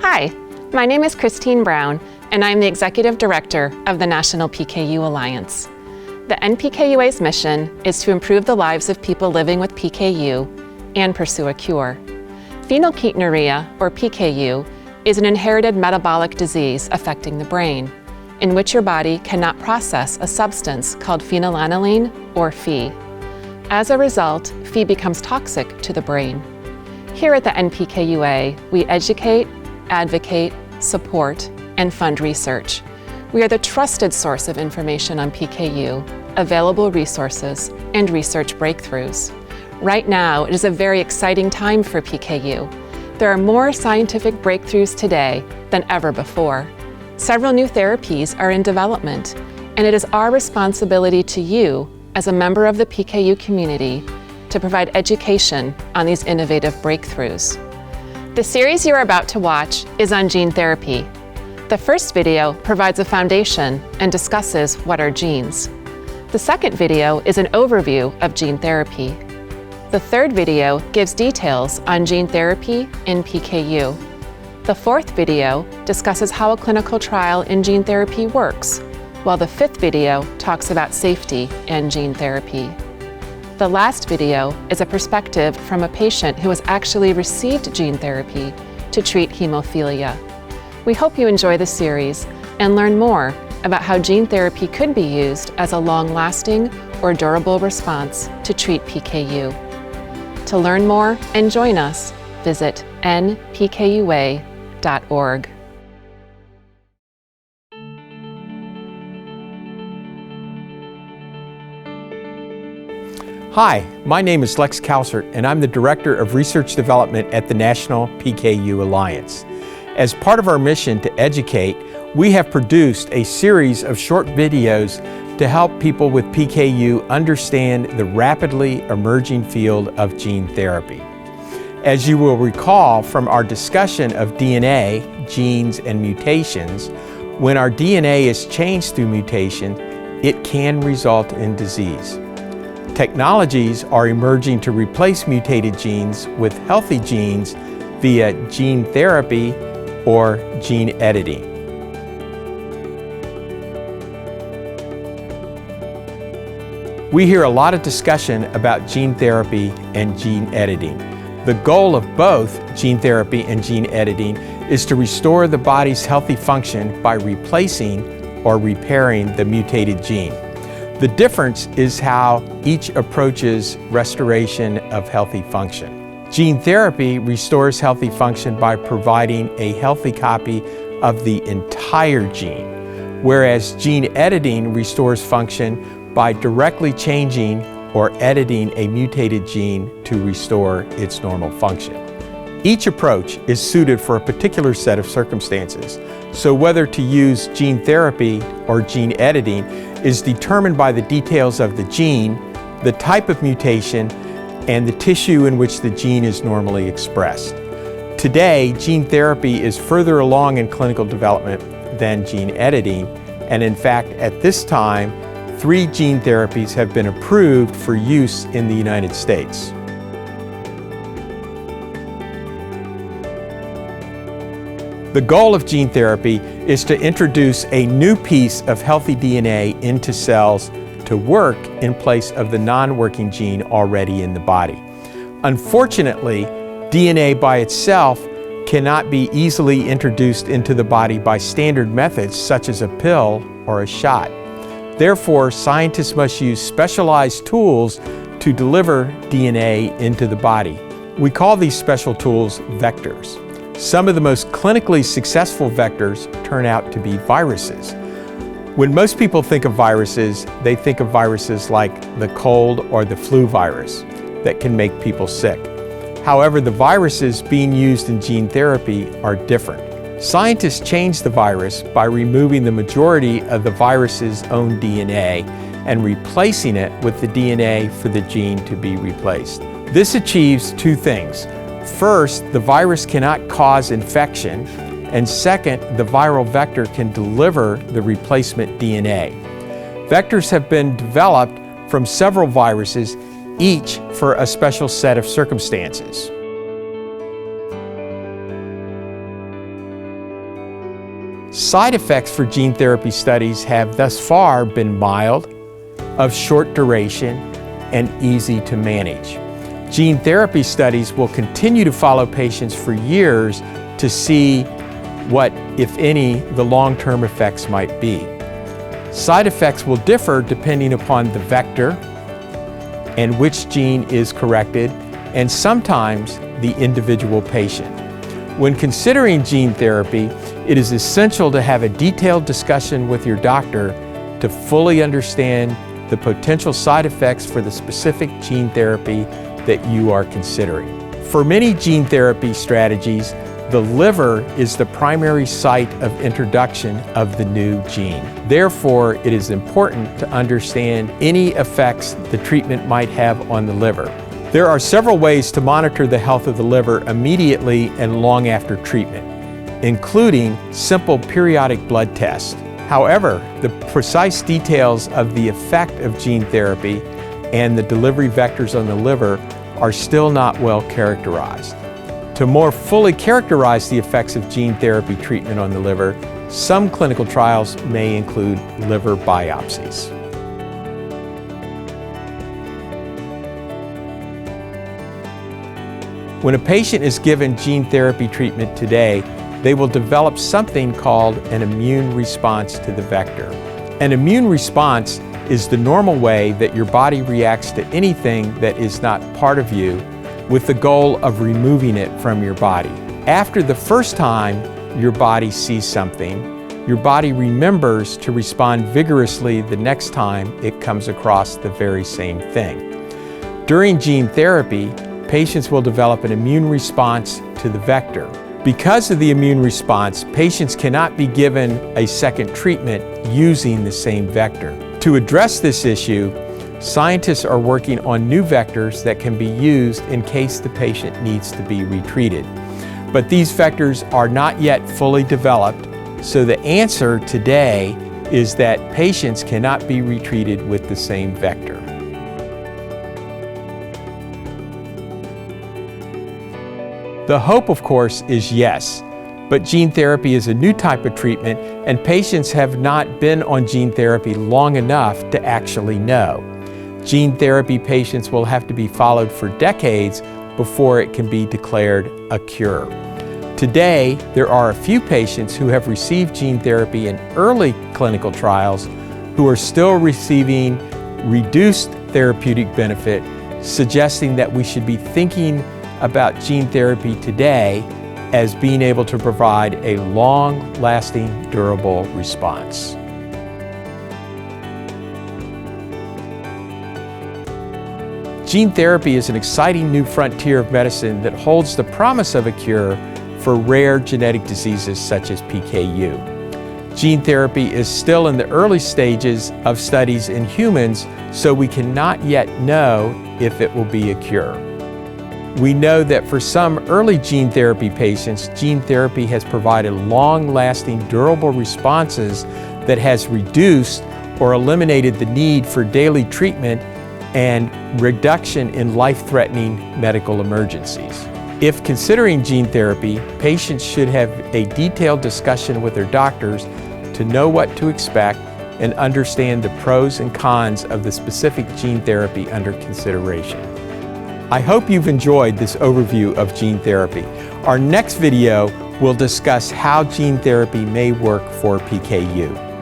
Hi, my name is Christine Brown, and I'm the Executive Director of the National PKU Alliance. The NPKUA's mission is to improve the lives of people living with PKU and pursue a cure. Phenylketonuria, or PKU, is an inherited metabolic disease affecting the brain, in which your body cannot process a substance called phenylalanine, or Phe. As a result, Phe becomes toxic to the brain. Here at the NPKUA, we educate, advocate, support, and fund research. We are the trusted source of information on PKU, available resources, and research breakthroughs. Right now, it is a very exciting time for PKU. There are more scientific breakthroughs today than ever before. Several new therapies are in development, and it is our responsibility to you, as a member of the PKU community, to provide education on these innovative breakthroughs. The series you are about to watch is on gene therapy. The first video provides a foundation and discusses what are genes. The second video is an overview of gene therapy. The third video gives details on gene therapy in PKU. The fourth video discusses how a clinical trial in gene therapy works, while the fifth video talks about safety and gene therapy. The last video is a perspective from a patient who has actually received gene therapy to treat hemophilia. We hope you enjoy the series and learn more about how gene therapy could be used as a long-lasting or durable response to treat PKU. To learn more and join us, visit npkua.org. Hi, my name is Lex Kalsert, and I'm the Director of Research Development at the National PKU Alliance. As part of our mission to educate, we have produced a series of short videos to help people with PKU understand the rapidly emerging field of gene therapy. As you will recall from our discussion of DNA, genes, and mutations, when our DNA is changed through mutation, it can result in disease. Technologies are emerging to replace mutated genes with healthy genes via gene therapy or gene editing. We hear a lot of discussion about gene therapy and gene editing. The goal of both gene therapy and gene editing is to restore the body's healthy function by replacing or repairing the mutated gene. The difference is how each approaches restoration of healthy function. Gene therapy restores healthy function by providing a healthy copy of the entire gene, whereas gene editing restores function by directly changing or editing a mutated gene to restore its normal function. Each approach is suited for a particular set of circumstances, so whether to use gene therapy or gene editing is determined by the details of the gene, the type of mutation, and the tissue in which the gene is normally expressed. Today, gene therapy is further along in clinical development than gene editing, and in fact, at this time, 3 gene therapies have been approved for use in the United States. The goal of gene therapy is to introduce a new piece of healthy DNA into cells to work in place of the non-working gene already in the body. Unfortunately, DNA by itself cannot be easily introduced into the body by standard methods such as a pill or a shot. Therefore, scientists must use specialized tools to deliver DNA into the body. We call these special tools vectors. Some of the most clinically successful vectors turn out to be viruses. When most people think of viruses, they think of viruses like the cold or the flu virus that can make people sick. However, the viruses being used in gene therapy are different. Scientists change the virus by removing the majority of the virus's own DNA and replacing it with the DNA for the gene to be replaced. This achieves 2 things. First, the virus cannot cause infection, and second, the viral vector can deliver the replacement DNA. Vectors have been developed from several viruses, each for a special set of circumstances. side effects for gene therapy studies have thus far been mild, of short duration, and easy to manage. Gene therapy studies will continue to follow patients for years to see what, if any, the long-term effects might be. Side effects will differ depending upon the vector and which gene is corrected, and sometimes the individual patient. When considering gene therapy, it is essential to have a detailed discussion with your doctor to fully understand the potential side effects for the specific gene therapy that you are considering. For many gene therapy strategies, the liver is the primary site of introduction of the new gene. Therefore, it is important to understand any effects the treatment might have on the liver. There are several ways to monitor the health of the liver immediately and long after treatment, including simple periodic blood tests. However, the precise details of the effect of gene therapy and the delivery vectors on the liver are still not well characterized. To more fully characterize the effects of gene therapy treatment on the liver, some clinical trials may include liver biopsies. When a patient is given gene therapy treatment today, they will develop something called an immune response to the vector. An immune response is the normal way that your body reacts to anything that is not part of you, with the goal of removing it from your body. After the first time your body sees something, your body remembers to respond vigorously the next time it comes across the very same thing. During gene therapy, patients will develop an immune response to the vector. Because of the immune response, patients cannot be given a second treatment using the same vector. To address this issue, scientists are working on new vectors that can be used in case the patient needs to be retreated. But these vectors are not yet fully developed, so the answer today is that patients cannot be retreated with the same vector. The hope, of course, is yes, but gene therapy is a new type of treatment and patients have not been on gene therapy long enough to actually know. Gene therapy patients will have to be followed for decades before it can be declared a cure. Today, there are a few patients who have received gene therapy in early clinical trials who are still receiving reduced therapeutic benefit, suggesting that we should be thinking about gene therapy today as being able to provide a long-lasting, durable response. Gene therapy is an exciting new frontier of medicine that holds the promise of a cure for rare genetic diseases such as PKU. Gene therapy is still in the early stages of studies in humans, so we cannot yet know if it will be a cure. We know that for some early gene therapy patients, gene therapy has provided long-lasting, durable responses that has reduced or eliminated the need for daily treatment and reduction in life-threatening medical emergencies. If considering gene therapy, patients should have a detailed discussion with their doctors to know what to expect and understand the pros and cons of the specific gene therapy under consideration. I hope you've enjoyed this overview of gene therapy. Our next video will discuss how gene therapy may work for PKU.